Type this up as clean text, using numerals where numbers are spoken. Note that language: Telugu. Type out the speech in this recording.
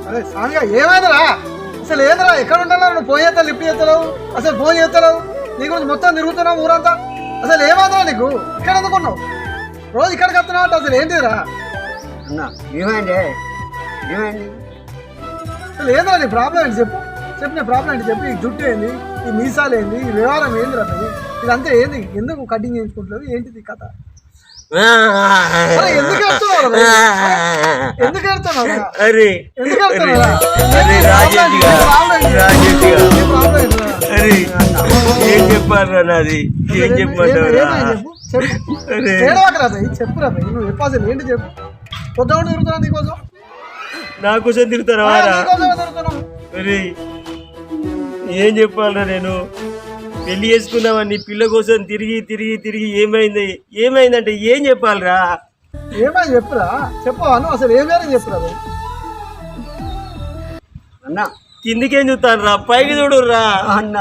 అరే సాంగా ఏమైందిరా అసలు ఏందిరా ఎక్కడ ఉంటావు నువ్వు ఫోన్ చేస్తా లిఫ్ట్ చేస్తలేవు అసలు ఫోన్ చేస్తలేవు నీ గురించి మొత్తం తిరుగుతున్నావు ఊరంతా అసలు ఏమైందిరా నీకు ఇక్కడ ఎందుకున్నావు రోజు ఇక్కడికి వస్తున్నావు అంటే అసలు ఏంటిరా అన్న ఏమైంది ఏమైంది అసలు ఏందిరా నీ ప్రాబ్లం ఏంటి చెప్పు చెప్పు నీ ప్రాబ్లం ఏంటి చెప్పు ఈ జుట్టు ఏంది ఈ మీసాలు ఏంది ఈ వ్యవహారం ఏందిరా అది ఇదంతా ఏంది ఎందుకు కటింగ్ చేయించుకుంటలేదు ఏంటిది కథ ఎందుకు వెళ్తున్నావు ఎందుకు వెళ్తున్నావు అరే ఎందుకు వెళ్తున్నావు అరే అరే ఏం చెప్పారా నాది ఏం చెప్పమంటావురా చెప్పురా నువ్వు చెప్పు అసలు ఏంటి చెప్పు పొద్దున తిరుగుతున్నావు నీకోసం నా కోసం తిరుగుతారా తిరుగుతున్నావు అరే ఏం చెప్పాలరా నేను పెళ్లి చేసుకున్నావని పిల్ల కోసం తిరిగి తిరిగి తిరిగి ఏమైందంటే ఏం చెప్పాలరా ఏమైంది చెప్పురా చెప్పవా నువ్వు అసలు ఏమైనా చెప్పురా అన్న కిందికేం చూస్తాను రా పైకి చూడుర్రా అన్న